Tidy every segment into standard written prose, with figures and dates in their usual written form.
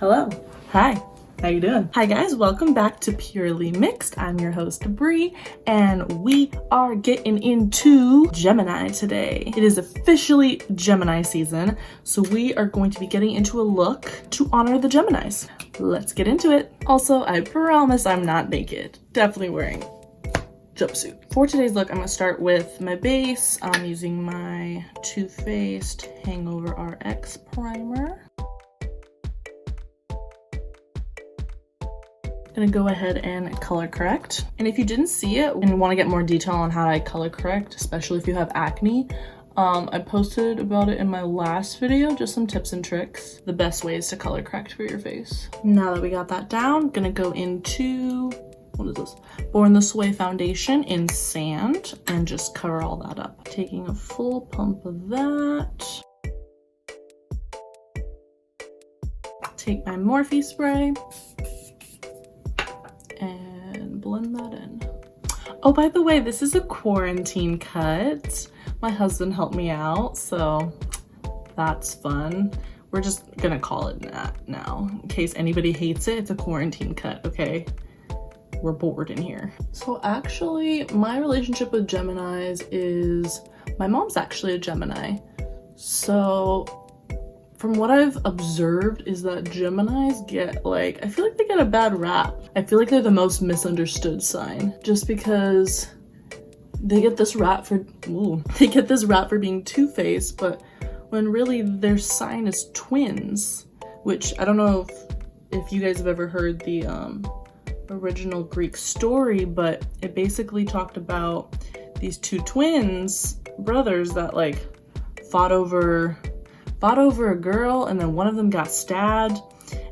Hello. Hi. How you doing? Hi guys, welcome back to Purely Mixed. I'm your host Bree, and we are getting into Gemini today. It is officially Gemini season, so we are going to be getting into a look to honor the Geminis. Let's get into it. Also, I promise I'm not naked. Definitely wearing jumpsuit. For today's look, I'm gonna start with my base. I'm using my Too Faced Hangover RX primer. Gonna go ahead and color correct. And if you didn't see it and want to get more detail on how I color correct, especially if you have acne, I posted about it in my last video, just some tips and tricks, the best ways to color correct for your face. Now that we got that down, gonna go into, what is this? Born This Way foundation in Sand and just cover all that up. Taking a full pump of that. Take my Morphe spray and blend that in. Oh, by the way, this is a quarantine cut. My husband helped me out, so that's fun. We're just gonna call it that now. In case anybody hates it, it's a quarantine cut, okay? We're bored in here. So actually, my relationship with Geminis is, my mom's actually a Gemini. So from what I've observed is that Geminis get like, I feel like they get a bad rap. I feel like they're the most misunderstood sign just because they get this rap for, being two-faced, but when really their sign is twins, which I don't know if you guys have ever heard the original Greek story, but it basically talked about these two twins, brothers that like fought over a girl, and then one of them got stabbed,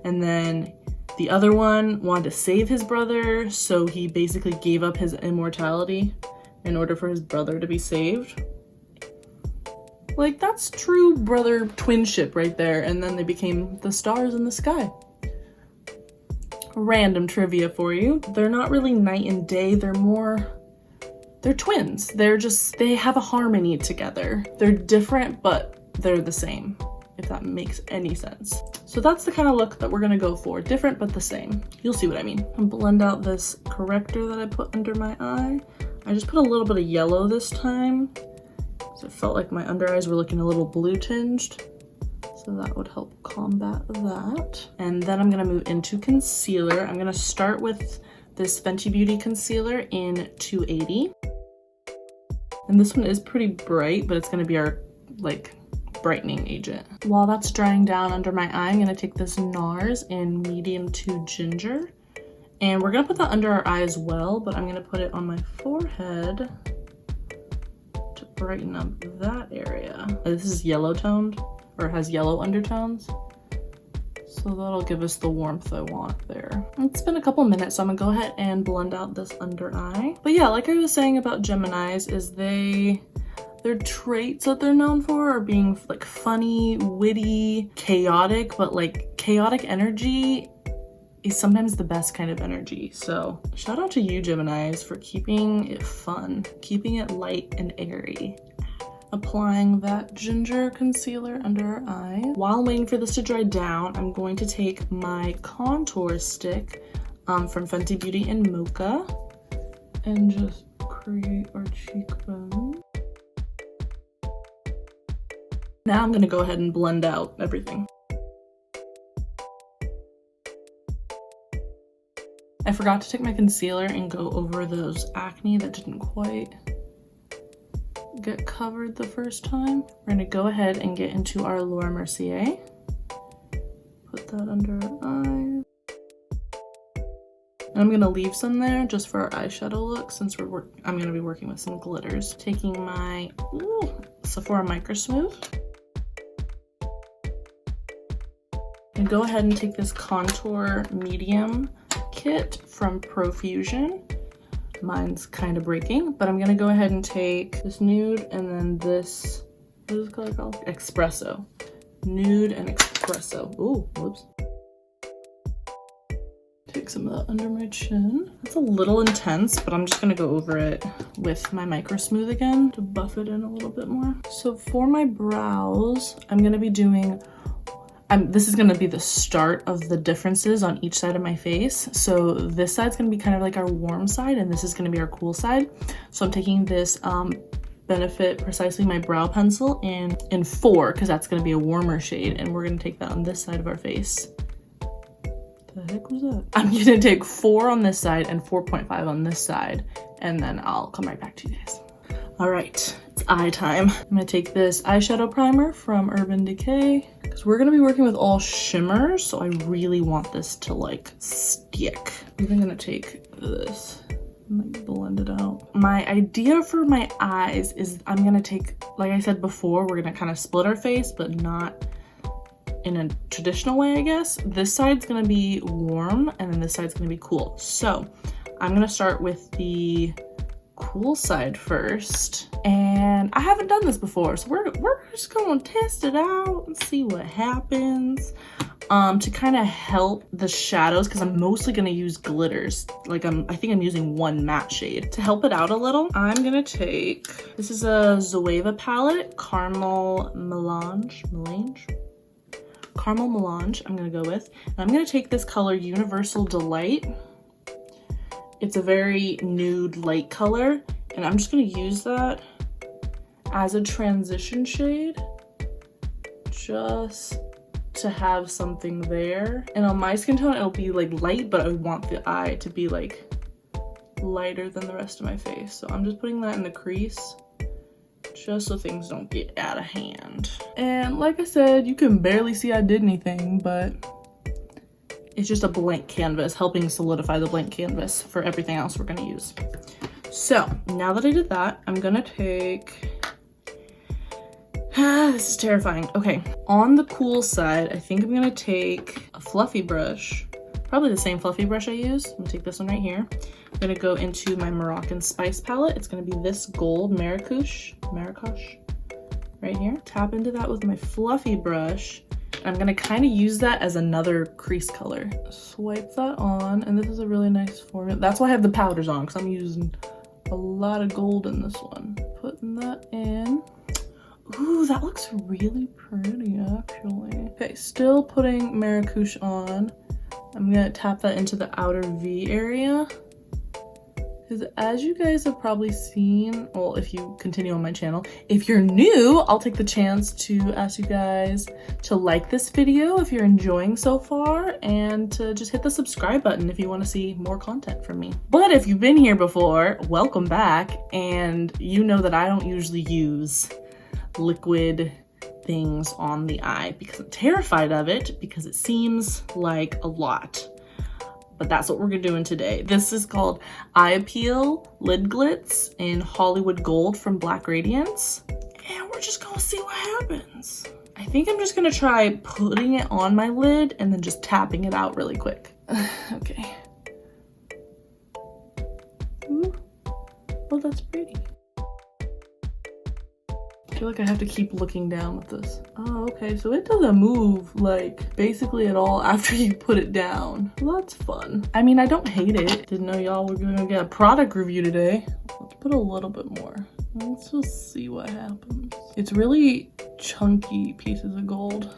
and then the other one wanted to save his brother, so he basically gave up his immortality in order for his brother to be saved. Like, that's true brother twinship right there, and then they became the stars in the sky. Random trivia for you. They're not really night and day, they're twins. They have a harmony together. They're different, but they're the same, if that makes any sense. So that's the kind of look that we're gonna go for. Different, but the same. You'll see what I mean. And blend out this corrector that I put under my eye. I just put a little bit of yellow this time, because it felt like my under eyes were looking a little blue tinged. So that would help combat that. And then I'm gonna move into concealer. I'm gonna start with this Fenty Beauty concealer in 280. And this one is pretty bright, but it's gonna be our like brightening agent. While that's drying down under my eye, I'm gonna take this NARS in medium to ginger. And we're gonna put that under our eye as well, but I'm gonna put it on my forehead to brighten up that area. This is yellow toned, or has yellow undertones. So that'll give us the warmth I want there. It's been a couple minutes, so I'm gonna go ahead and blend out this under eye. But yeah, like I was saying about Geminis, is their traits that they're known for are being like funny, witty, chaotic, but like chaotic energy is sometimes the best kind of energy. So shout out to you Geminis for keeping it fun, keeping it light and airy. Applying that ginger concealer under our eye. While waiting for this to dry down, I'm going to take my contour stick from Fenty Beauty in Mocha and just create our cheekbone. Now I'm gonna go ahead and blend out everything. I forgot to take my concealer and go over those acne that didn't quite get covered the first time. We're gonna go ahead and get into our Laura Mercier. Put that under our eyes. And I'm gonna leave some there just for our eyeshadow look, since I'm gonna be working with some glitters. Taking my Sephora Micro Smooth. And go ahead and take this contour medium kit from Profusion. Mine's kind of breaking, but I'm gonna go ahead and take this nude and then this, what is this color called? Espresso. Nude and espresso. Ooh, whoops. Take some of that under my chin. It's a little intense, but I'm just gonna go over it with my Micro Smooth again to buff it in a little bit more. So for my brows, I'm gonna be doing this is going to be the start of the differences on each side of my face. So this side's going to be kind of like our warm side, and this is going to be our cool side. So I'm taking this Benefit Precisely My Brow Pencil in 4, because that's going to be a warmer shade, and we're going to take that on this side of our face. The heck was that? I'm going to take 4 on this side and 4.5 on this side, and then I'll come right back to you guys. All right, it's eye time. I'm gonna take this eyeshadow primer from Urban Decay, because we're gonna be working with all shimmers, so I really want this to like stick. I'm even gonna take this and like blend it out. My idea for my eyes is I'm gonna take, like I said before, we're gonna kind of split our face, but not in a traditional way, I guess. This side's gonna be warm, and then this side's gonna be cool. So I'm gonna start with the cool side first, and I haven't done this before, so we're just gonna test it out and see what happens. To kind of help the shadows, because I'm mostly gonna use glitters. Like I think I'm using 1 matte shade to help it out a little. I'm gonna take, this is a Zoeva palette, Caramel Melange. Caramel Melange I'm gonna go with, and I'm gonna take this color Universal Delight. It's a very nude light color, and I'm just gonna use that as a transition shade just to have something there. And on my skin tone, it'll be like light, but I want the eye to be like lighter than the rest of my face. So I'm just putting that in the crease just so things don't get out of hand. And like I said, you can barely see I did anything, but it's just a blank canvas, helping solidify the blank canvas for everything else we're gonna use. So now that I did that, I'm gonna take, this is terrifying. Okay, on the cool side, I think I'm gonna take a fluffy brush, probably the same fluffy brush I use. I'm gonna take this one right here. I'm gonna go into my Moroccan Spice palette. It's gonna be this gold Marrakesh, right here. Tap into that with my fluffy brush. I'm gonna kind of use that as another crease color. Swipe that on, and this is a really nice formula. That's why I have the powders on, because I'm using a lot of gold in this one. Putting that in. Ooh, that looks really pretty, actually. Okay, still putting Marrakesh on. I'm gonna tap that into the outer V area. Because as you guys have probably seen, well, if you continue on my channel, if you're new, I'll take the chance to ask you guys to like this video if you're enjoying so far, and to just hit the subscribe button if you want to see more content from me. But if you've been here before, welcome back, and you know that I don't usually use liquid things on the eye because I'm terrified of it, because it seems like a lot. But that's what we're doing today. This is called Eye Appeal Lid Glitz in Hollywood Gold from Black Radiance. And we're just gonna see what happens. I think I'm just gonna try putting it on my lid and then just tapping it out really quick. Okay. Ooh. Oh, that's pretty. I feel like I have to keep looking down with this. Oh, okay, so it doesn't move like basically at all after you put it down. Well, that's fun. I mean, I don't hate it. Didn't know y'all were gonna get a product review today. Let's put a little bit more. Let's just see what happens. It's really chunky pieces of gold,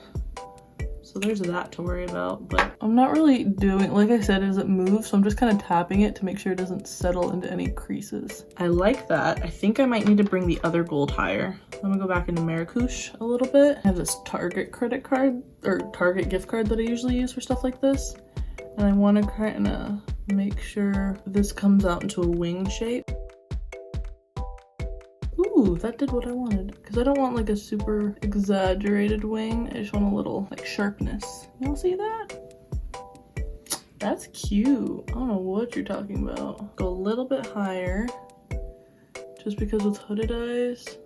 so there's that to worry about. But I'm not really doing, like I said, it doesn't move, so I'm just kind of tapping it to make sure it doesn't settle into any creases. I like that. I think I might need to bring the other gold higher. I'm gonna go back into Marrakesh a little bit. I have this Target credit card, or Target gift card that I usually use for stuff like this, and I want to kind of make sure this comes out into a wing shape. Ooh, that did what I wanted. Because I don't want like a super exaggerated wing. I just want a little like sharpness. Y'all see that? That's cute. I don't know what you're talking about. Go a little bit higher. Just because with hooded eyes,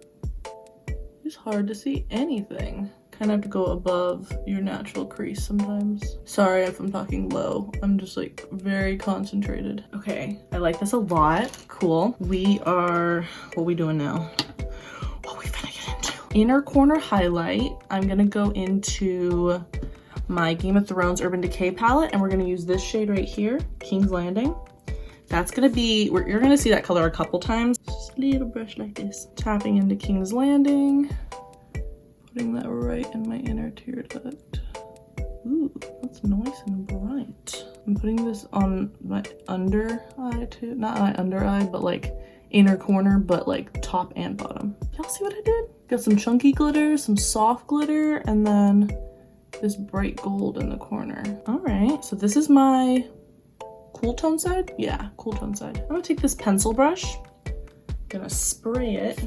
it's hard to see anything. Kind of have to go above your natural crease sometimes. Sorry if I'm talking low. I'm just like very concentrated. Okay, I like this a lot. Cool. What are we doing now? What are we gonna get into? Inner corner highlight. I'm gonna go into my Game of Thrones Urban Decay palette, and we're gonna use this shade right here, King's Landing. That's gonna be, you're gonna see that color a couple times. Just a little brush like this. Tapping into King's Landing. Putting that right in my inner tear duct. Ooh, that's nice and bright. I'm putting this on my under eye too. Not my under eye, but like inner corner, but like top and bottom. Y'all see what I did? Got some chunky glitter, some soft glitter, and then this bright gold in the corner. All right, so this is my cool tone side. Yeah, cool tone side. I'm gonna take this pencil brush, gonna spray it,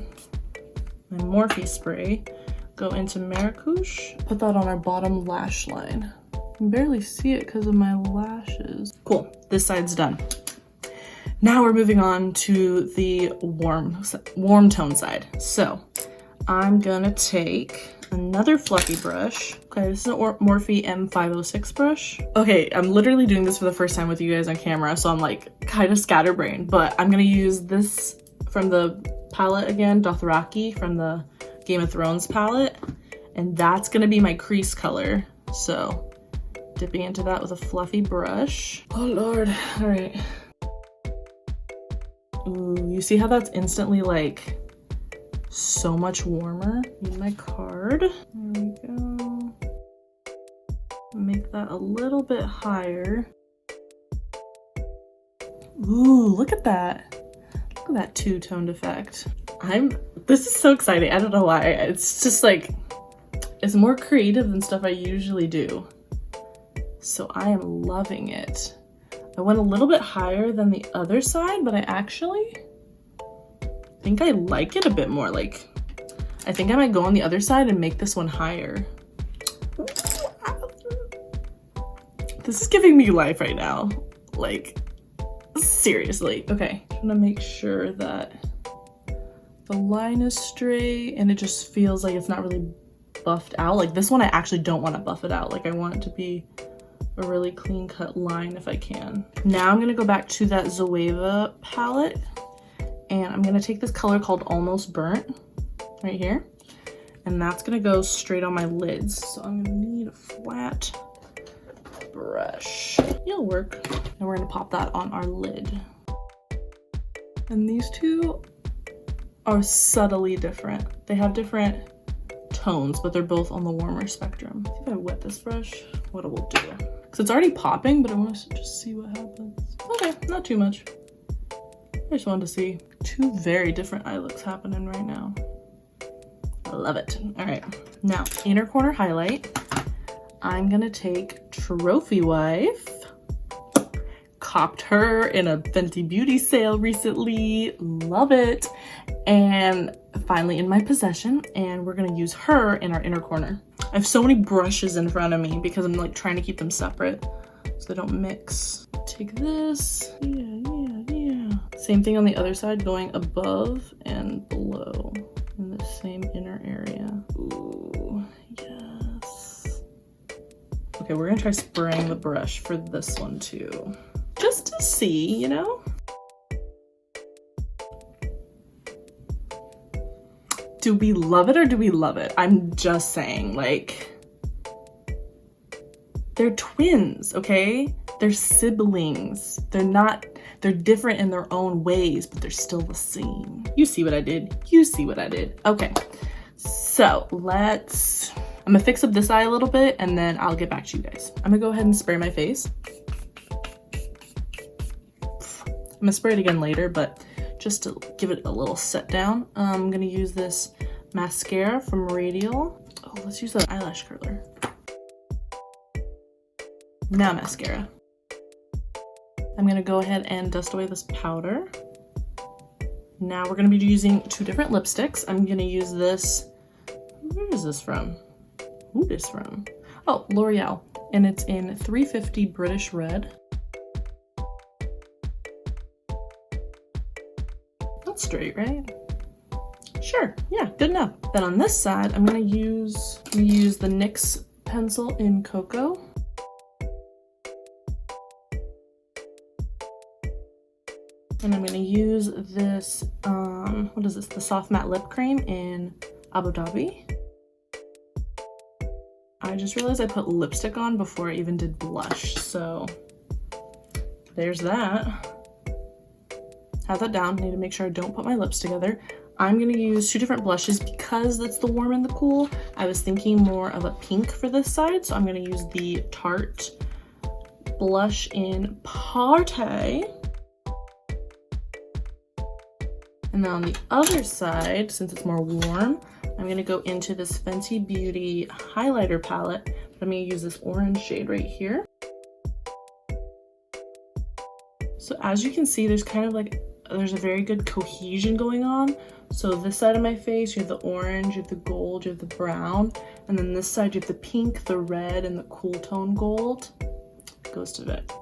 my Morphe spray, go into Maracouche, put that on our bottom lash line. I can barely see it because of my lashes. Cool, this side's done. Now we're moving on to the warm tone side. So I'm gonna take another fluffy brush. Okay, this is a Morphe M506 brush. Okay, I'm literally doing this for the first time with you guys on camera, so I'm like kind of scatterbrained, but I'm gonna use this from the palette again, Dothraki from the Game of Thrones palette, and that's gonna be my crease color. So dipping into that with a fluffy brush. Oh Lord, all right. Ooh, you see how that's instantly like so much warmer? Need my card. There we go. Make that a little bit higher. Ooh, look at that. Look at that two-toned effect. This is so exciting. I don't know why. It's just like, it's more creative than stuff I usually do. So I am loving it. I went a little bit higher than the other side, but I actually think I like it a bit more. Like, I think I might go on the other side and make this one higher. This is giving me life right now. Like, seriously. Okay, I'm gonna make sure that the line is straight and it just feels like it's not really buffed out. Like this one, I actually don't want to buff it out. Like I want it to be a really clean cut line if I can. Now I'm gonna go back to that Zoeva palette and I'm gonna take this color called Almost Burnt right here, and that's gonna go straight on my lids. So I'm gonna need a flat brush. It'll work. And we're gonna pop that on our lid. And these two are subtly different. They have different tones, but they're both on the warmer spectrum. If I wet this brush, what it will do. Because it's already popping, but I want to just see what happens. Okay, not too much. I just wanted to see two very different eye looks happening right now. I love it. All right, now inner corner highlight. I'm gonna take Trophy Wife. Copped her in a Fenty Beauty sale recently. Love it. And finally in my possession, and we're gonna use her in our inner corner. I have so many brushes in front of me because I'm like trying to keep them separate so they don't mix. Take this. Yeah. Same thing on the other side, going above and below in the same inner area. Ooh, yes. Okay, we're gonna try spraying the brush for this one too. Just to see, you know? Do we love it or do we love it? I'm just saying, like, they're twins, okay? They're siblings. They're different in their own ways, but they're still the same. You see what I did? You see what I did? Okay, so I'm gonna fix up this eye a little bit and then I'll get back to you guys. I'm gonna go ahead and spray my face. I'm gonna spray it again later, but just to give it a little set down, I'm gonna use this mascara from Radial. Oh, let's use that eyelash curler. Now mascara. I'm gonna go ahead and dust away this powder. Now we're gonna be using two different lipsticks. I'm gonna use this, where is this from? Who is this from? Oh, L'Oreal, and it's in 350 British Red. Straight, right? Sure, yeah, good enough. Then on this side, I'm gonna use the NYX pencil in Cocoa. And I'm gonna use this, what is this? The Soft Matte Lip Cream in Abu Dhabi. I just realized I put lipstick on before I even did blush, so there's that. Have that down. Need to make sure I don't put my lips together. I'm gonna use 2 different blushes because it's the warm and the cool. I was thinking more of a pink for this side, so I'm gonna use the Tarte blush in Party. And then on the other side, since it's more warm, I'm gonna go into this Fenty Beauty highlighter palette. I'm gonna use this orange shade right here. So as you can see, there's kind of like, there's a very good cohesion going on. So this side of my face, you have the orange, you have the gold, you have the brown. And then this side, you have the pink, the red, and the cool tone gold. It goes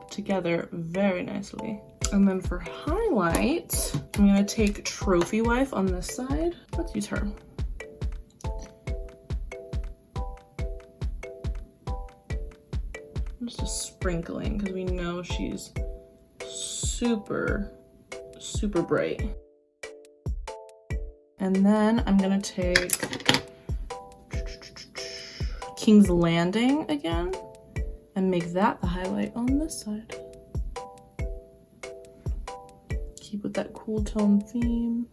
together very nicely. And then for highlight, I'm gonna take Trophy Wife on this side. Let's use her. I'm just sprinkling because we know she's super bright. And then I'm gonna take King's Landing again and make that the highlight on this side. Keep with that cool tone theme.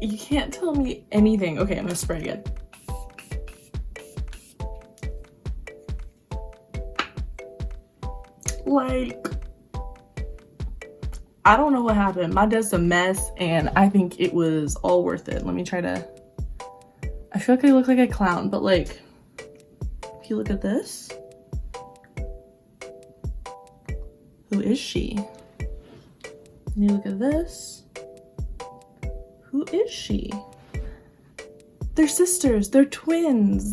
You can't tell me anything. Okay, I'm gonna spray again. Like, I don't know what happened. My desk's a mess and I think it was all worth it. Let me try to, I feel like I look like a clown, but like, if you look at this, who is she? And you look at this, who is she? They're sisters, they're twins.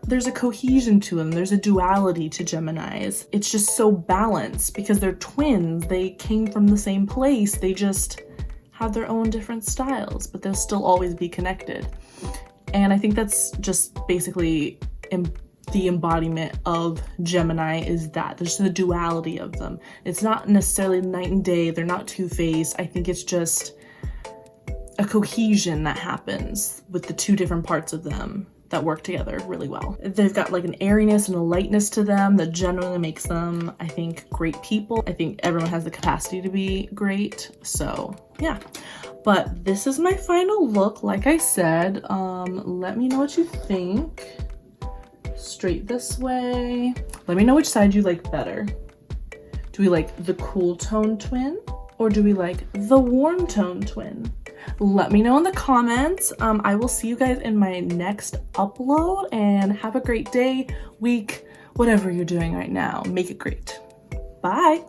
There's a cohesion to them. There's a duality to Geminis. It's just so balanced because they're twins. They came from the same place. They just have their own different styles, but they'll still always be connected. And I think that's just basically the embodiment of Gemini, is that there's the duality of them. It's not necessarily night and day. They're not two-faced. I think it's just a cohesion that happens with the 2 different parts of them that work together really well. They've got like an airiness and a lightness to them that generally makes them, I think, great people. I think everyone has the capacity to be great. So yeah, but this is my final look. Like I said, let me know what you think. Straight this way. Let me know which side you like better. Do we like the cool tone twin or do we like the warm tone twin? Let me know in the comments. I will see you guys in my next upload, and have a great day, week, whatever you're doing right now. Make it great. Bye.